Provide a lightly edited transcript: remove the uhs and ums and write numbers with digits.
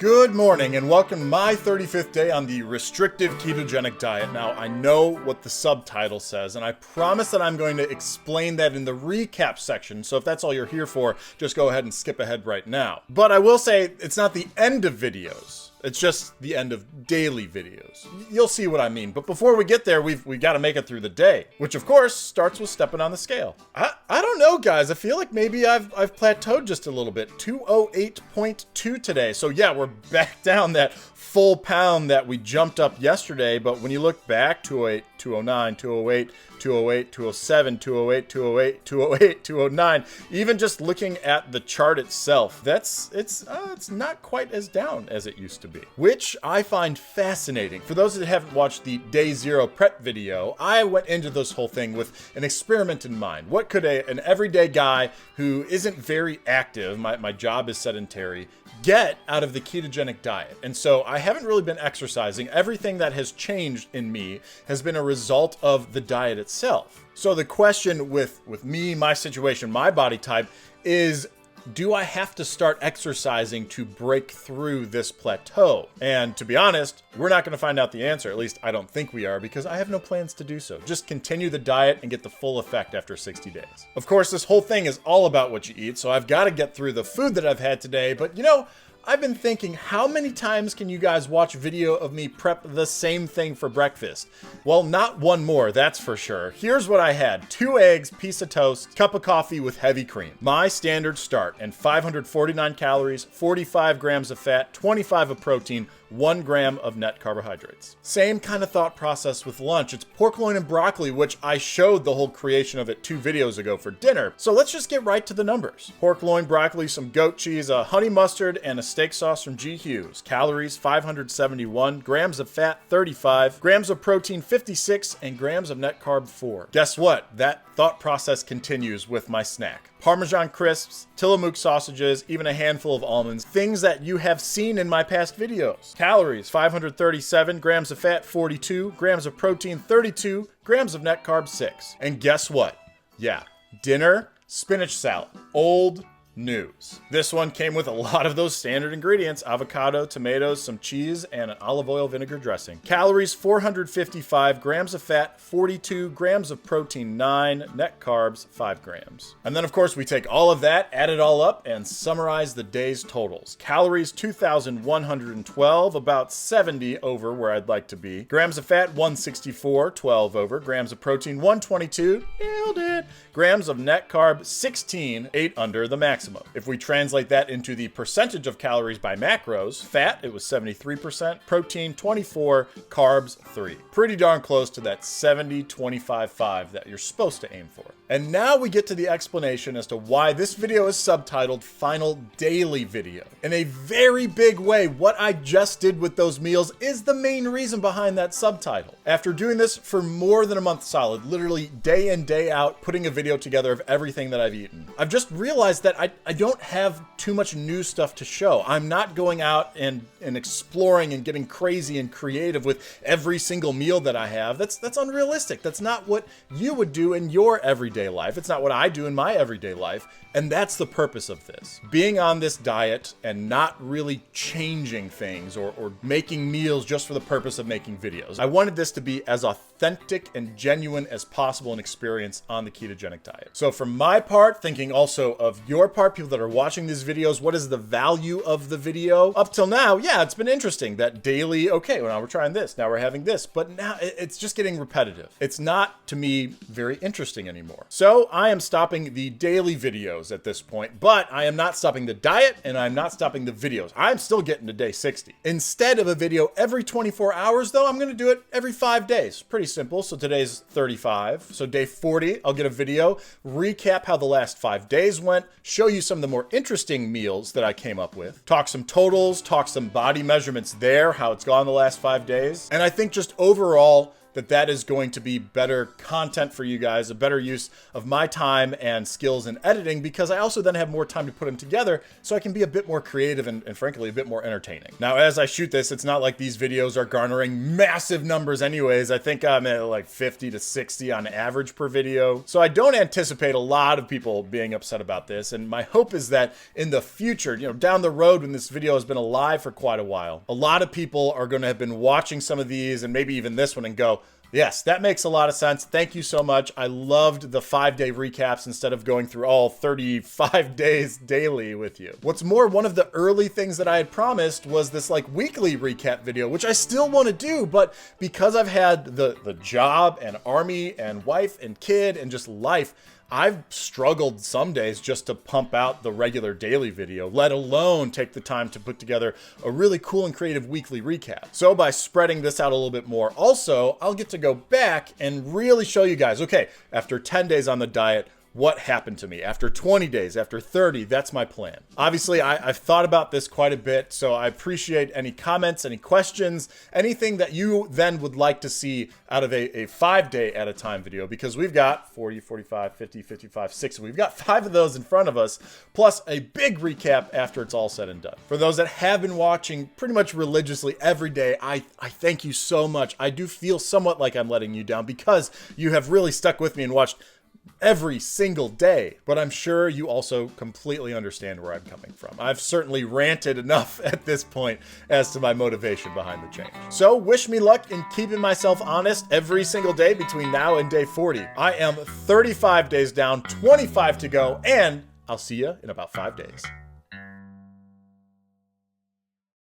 Good morning and welcome to my 35th day on the restrictive ketogenic diet. Now, I know what the subtitle says, and I promise that I'm going to explain that in the recap section, so if that's all you're here for, just go ahead and skip ahead right now. But I will say, it's not the end of videos. It's just the end of daily videos. You'll see what I mean. But before we get there, we got to make it through the day, which of course starts with stepping on the scale. I don't know, guys. I feel like maybe I've plateaued just a little bit. 208.2 today. So yeah, we're back down that full pound that we jumped up yesterday. But when you look back, 208, 209, 208, 208, 207, 208, 208, 208, 209, even just looking at the chart itself, it's not quite as down as it used to be, which I find fascinating. For those that haven't watched the day zero prep video, I went into this whole thing with an experiment in mind. What could an everyday guy who isn't very active, my job is sedentary, get out of the ketogenic diet? And so I haven't really been exercising. Everything that has changed in me has been a result of the diet itself. So the question with me, my situation, my body type is, do I have to start exercising to break through this plateau? And to be honest, we're not going to find out the answer. At least I don't think we are, because I have no plans to do so. Just continue the diet and get the full effect after 60 days. Of course, this whole thing is all about what you eat, so I've got to get through the food that I've had today. But I've been thinking, how many times can you guys watch video of me prep the same thing for breakfast? Well, not one more, that's for sure. Here's what I had: 2 eggs, piece of toast, cup of coffee with heavy cream. My standard start, and 549 calories, 45 grams of fat, 25 of protein, 1 gram of net carbohydrates. Same kind of thought process with lunch. It's pork loin and broccoli, which I showed the whole creation of it 2 videos ago for dinner. So let's just get right to the numbers. Pork loin, broccoli, some goat cheese, a honey mustard, and a steak sauce from G. Hughes. Calories, 571. Grams of fat, 35. Grams of protein, 56. And grams of net carb, 4. Guess what? That thought process continues with my snack. Parmesan crisps, Tillamook sausages, even a handful of almonds, things that you have seen in my past videos. Calories, 537, grams of fat, 42, grams of protein, 32, grams of net carbs, 6. And guess what? Yeah, dinner, spinach salad, old news. This one came with a lot of those standard ingredients: avocado, tomatoes, some cheese, and an olive oil vinegar dressing. Calories, 455, grams of fat, 42, grams of protein, 9, net carbs, 5 grams. And then of course we take all of that, add it all up, and summarize the day's totals. Calories, 2,112, about 70 over where I'd like to be. Grams of fat, 164, 12 over. Grams of protein, 122, nailed it. Grams of net carb, 16, 8 under the maximum. If we translate that into the percentage of calories by macros, fat, it was 73%, protein, 24, carbs, 3. Pretty darn close to that 70-25-5 that you're supposed to aim for. And now we get to the explanation as to why this video is subtitled Final Daily Video. In a very big way, what I just did with those meals is the main reason behind that subtitle. After doing this for more than a month solid, literally day in, day out, putting a video together of everything that I've eaten, I've just realized that I don't have too much new stuff to show. I'm not going out and exploring and getting crazy and creative with every single meal that I have. That's unrealistic. That's not what you would do in your everyday life. It's not what I do in my everyday life. And that's the purpose of this. Being on this diet and not really changing things or making meals just for the purpose of making videos. I wanted this to be as authentic and genuine as possible an experience on the ketogenic diet. So for my part, thinking also of your part, people that are watching these videos, what is the value of the video? Up till now, yeah, it's been interesting. That daily, okay, well now we're trying this, now we're having this, but now it's just getting repetitive. It's not, to me, very interesting anymore. So I am stopping the daily videos at this point, but I am not stopping the diet and I'm not stopping the videos. I'm still getting to day 60. Instead of a video every 24 hours though, I'm going to do it every 5 days. Pretty simple. So today's 35. So day 40, I'll get a video, recap how the last 5 days went, show you some of the more interesting meals that I came up with, talk some totals, talk some body measurements there, how it's gone the last 5 days. And I think just overall, that is going to be better content for you guys, a better use of my time and skills in editing, because I also then have more time to put them together so I can be a bit more creative and frankly, a bit more entertaining. Now, as I shoot this, it's not like these videos are garnering massive numbers anyways. I think I'm at like 50 to 60 on average per video. So I don't anticipate a lot of people being upset about this. And my hope is that in the future, down the road when this video has been alive for quite a while, a lot of people are going to have been watching some of these and maybe even this one and go, yes, that makes a lot of sense. Thank you so much. I loved the 5-day recaps instead of going through all 35 days daily with you. What's more, one of the early things that I had promised was this like weekly recap video, which I still want to do, but because I've had the job and army and wife and kid and just life, I've struggled some days just to pump out the regular daily video, let alone take the time to put together a really cool and creative weekly recap. So by spreading this out a little bit more, also, I'll get to go back and really show you guys, okay, after 10 days on the diet, what happened to me after 20 days, after 30, that's my plan. Obviously, I've thought about this quite a bit, so I appreciate any comments, any questions, anything that you then would like to see out of a 5-day at a time video, because we've got 40, 45, 50, 55, 60. We've got 5 of those in front of us, plus a big recap after it's all said and done. For those that have been watching pretty much religiously every day, I thank you so much. I do feel somewhat like I'm letting you down because you have really stuck with me and watched every single day, but I'm sure you also completely understand where I'm coming from. I've certainly ranted enough at this point as to my motivation behind the change. So wish me luck in keeping myself honest every single day between now and day 40. I am 35 days down, 25 to go, and I'll see you in about 5 days.